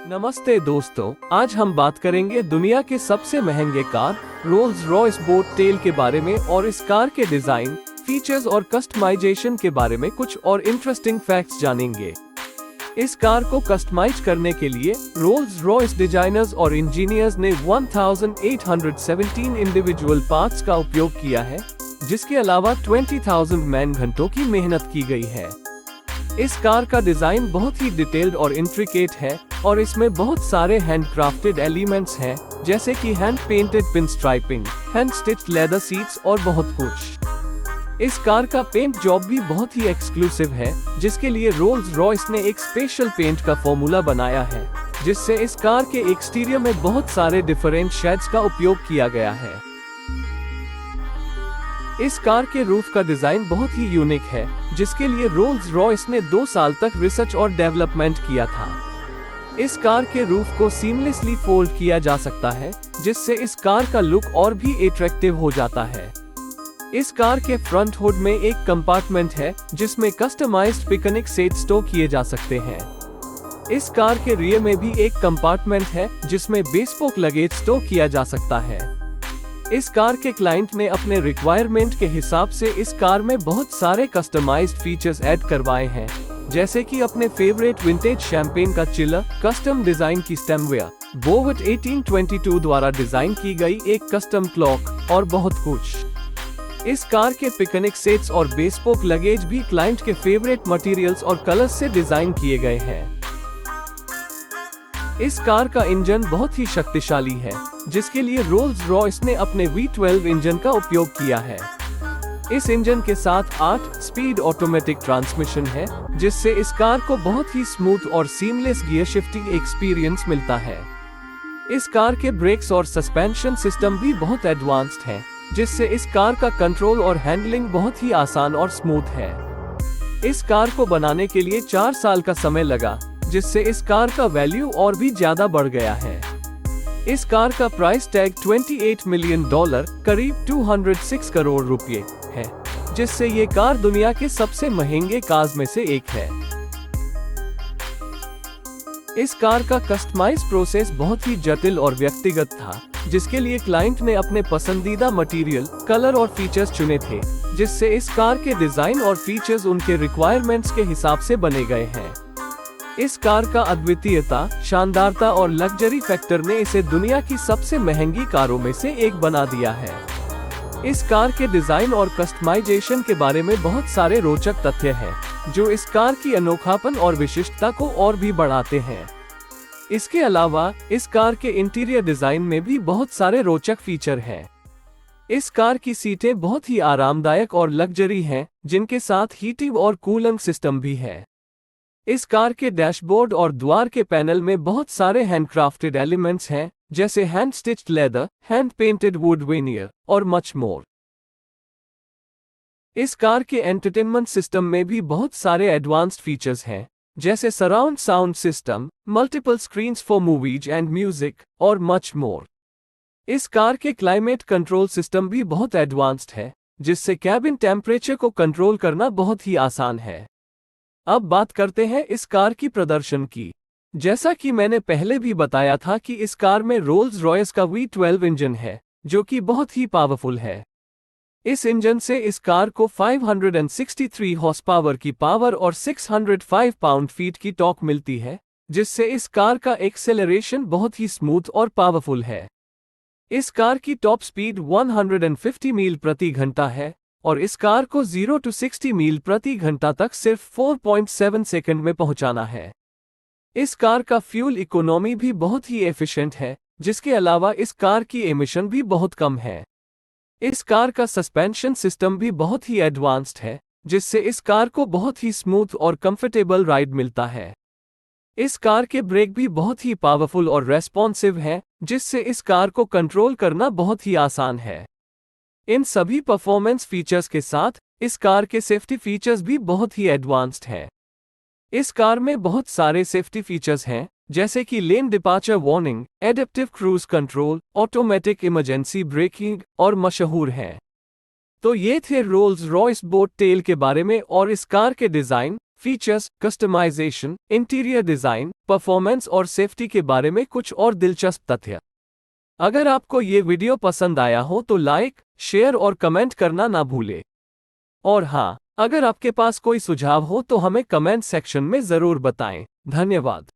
नमस्ते दोस्तों, आज हम बात करेंगे दुनिया के सबसे महंगे car Rolls Royce boat tail के बारे में और इस कार के डिजाइन, फीचर्स और कस्टमाइजेशन के बारे में कुछ और इंटरेस्टिंग फैक्ट्स जानेंगे। इस कार को कस्टमाइज करने के लिए रोल्स रॉयस डिजाइनर्स और इंजीनियर्स ने 1817 इंडिविजुअल पार्ट्स का उपयोग किया है, जिसके अलावा 20,000 मैन घंटों की मेहनत की गई है। इस कार का डिजाइन बहुत ही डिटेल्ड और इंट्रिकेट है और इसमें बहुत सारे हैंडक्राफ्टेड एलिमेंट्स हैं, जैसे कि hand painted pin striping, hand stitched leather seats और बहुत कुछ। इस कार का पेंट जॉब भी बहुत ही एक्सक्लूसिव है, जिसके लिए रोल्स रॉयस ने एक स्पेशल पेंट का फॉर्मूला बनाया है, जिससे इस कार के एक्सटीरियर में बहुत सारे डिफरेंट शेड्स का उपयोग किया गया है। इस कार के रूफ का डिजाइन बहुत ही यूनिक है, जिसके लिए रोल्स रॉयस ने 2 साल तक रिसर्च और डेवलपमेंट किया था। इस कार के रूफ को सीमलेसली फोल्ड किया जा सकता है, जिससे इस कार का लुक और भी अट्रैक्टिव हो जाता है। इस कार के फ्रंट हुड में एक कंपार्टमेंट है, जिसमें कस्टमाइज्ड पिकनिक सेट स्टोर किए जा सकते हैं। इस कार के रियर में भी एक कंपार्टमेंट है, जिसमें बेस्पोक लगेज स्टोर किया जा सकता है। इस कार के क्लाइंट ने अपने रिक्वायरमेंट के हिसाब से इस कार में बहुत सारे कस्टमाइज्ड फीचर्स ऐड करवाए हैं, जैसे कि अपने फेवरेट विंटेज शैंपेन का चिलर, कस्टम डिजाइन की स्टेमवेयर, बोवेट 1822 द्वारा डिजाइन की गई एक कस्टम क्लॉक और बहुत कुछ। इस कार के पिकनिक सेट्स और बेस्पोक लगेज भी क्लाइंट के फेवरेट मटेरियल्स और कलर्स से डिजाइन किए गए हैं। इस कार का इंजन बहुत ही शक्तिशाली है, जिसके लिए रोल्स रॉयस ने अपने V12 इंजन का उपयोग किया है। इस इंजन के साथ 8 स्पीड ऑटोमेटिक ट्रांसमिशन है, जिससे इस कार को बहुत ही स्मूथ और सीमलेस गियर शिफ्टिंग एक्सपीरियंस मिलता है। इस कार के ब्रेक्स और सस्पेंशन सिस्टम भी बहुत एडवांस्ड हैं, जिससे इस कार का कंट्रोल और हैंडलिंग बहुत ही आसान और स्मूथ है। इस कार को बनाने के लिए 4 साल का समय लगा, जिससे इस कार का वैल्यू और भी ज्यादा बढ़ गया है। इस कार का प्राइस टैग $28 मिलियन, करीब 206 करोड़ रुपए है, जिससे ये कार दुनिया के सबसे महंगे कार्स में से एक है। इस कार का कस्टमाइज प्रोसेस बहुत ही जटिल और व्यक्तिगत था, जिसके लिए क्लाइंट ने अपने पसंदीदा मटेरियल, कलर और फीचर्स चुने थे, जिससे इस कार के डिजाइन और फीचर्स उनके रिक्वायरमेंट्स के हिसाब से बने गए हैं। इस कार का अद्वितीयता, शानदारता और लग्जरी फैक्टर ने इसे दुनिया की सबसे महंगी कारों में से एक बना दिया है। इस कार के डिजाइन और कस्टमाइजेशन के बारे में बहुत सारे रोचक तथ्य हैं, जो इस कार की अनोखापन और विशिष्टता को और भी बढ़ाते हैं। इसके अलावा इस कार के इंटीरियर डिजाइन में भी बहुत सारे रोचक फीचर हैं। इस कार की सीटें बहुत ही आरामदायक और लग्जरी हैं, जिनके साथ हीटिंग और कूलिंग सिस्टम भी है। इस कार के डैशबोर्ड और द्वार के पैनल में बहुत सारे हैंडक्राफ्टेड एलिमेंट्स हैं, जैसे hand stitched leather, hand painted would vernier और मच मोर। इस कार के एंटरटेनमेंट सिस्टम में भी बहुत सारे एडवांस्ड फीचर्स हैं, जैसे surround sound system, multiple screens for movies and music और मच मोर। इस कार के क्लाइमेट कंट्रोल सिस्टम भी बहुत एडवांस्ड है, जिससे कैबिन टेम्परेचर को कंट्रोल करना बहुत ही आसान है। अब बात करते हैं इस कार की प्रदर्शन की। जैसा कि मैंने पहले भी बताया था कि इस कार में रोल्स रॉयस का V12 इंजन है, जो कि बहुत ही पावरफुल है। इस इंजन से इस कार को 563 हॉर्स पावर की पावर और 605 पाउंड फीट की टॉर्क मिलती है, जिससे इस कार का एक्सेलरेशन बहुत ही स्मूथ और पावरफुल है। इस कार की टॉप स्पीड 150 मील प्रति घंटा है और इस कार को 0 to 60 मील प्रति घंटा तक सिर्फ 4.7 सेकंड में पहुंचाना है। इस कार का फ्यूल इकोनॉमी भी बहुत ही एफिशिएंट है, जिसके अलावा इस कार की एमिशन भी बहुत कम है। इस कार का सस्पेंशन सिस्टम भी बहुत ही एडवांस्ड है, जिससे इस कार को बहुत ही स्मूथ और कंफर्टेबल राइड मिलता है। इस कार के ब्रेक भी बहुत ही पावरफुल और रेस्पॉन्सिव हैं, जिससे इस कार को कंट्रोल करना बहुत ही आसान है। इन सभी परफॉर्मेंस फीचर्स के साथ इस कार के सेफ्टी फीचर्स भी बहुत ही एडवांस्ड हैं। इस कार में बहुत सारे सेफ्टी फीचर्स हैं, जैसे कि lane departure warning, adaptive cruise control, automatic emergency breaking और मशहूर हैं। तो ये थे रोल्स रॉयस बोट टेल के बारे में और इस कार के design, features, customisation, interior design, performance और सेफ्टी के बारे में कुछ और दिलचस्प तथ्य। अगर आपको ये वीडियो पसंद आया हो तो लाइक, शेयर और कमेंट करना ना भूलें। और हाँ, अगर आपके पास कोई सुझाव हो तो हमें कमेंट सेक्शन में ज़रूर बताएं। धन्यवाद।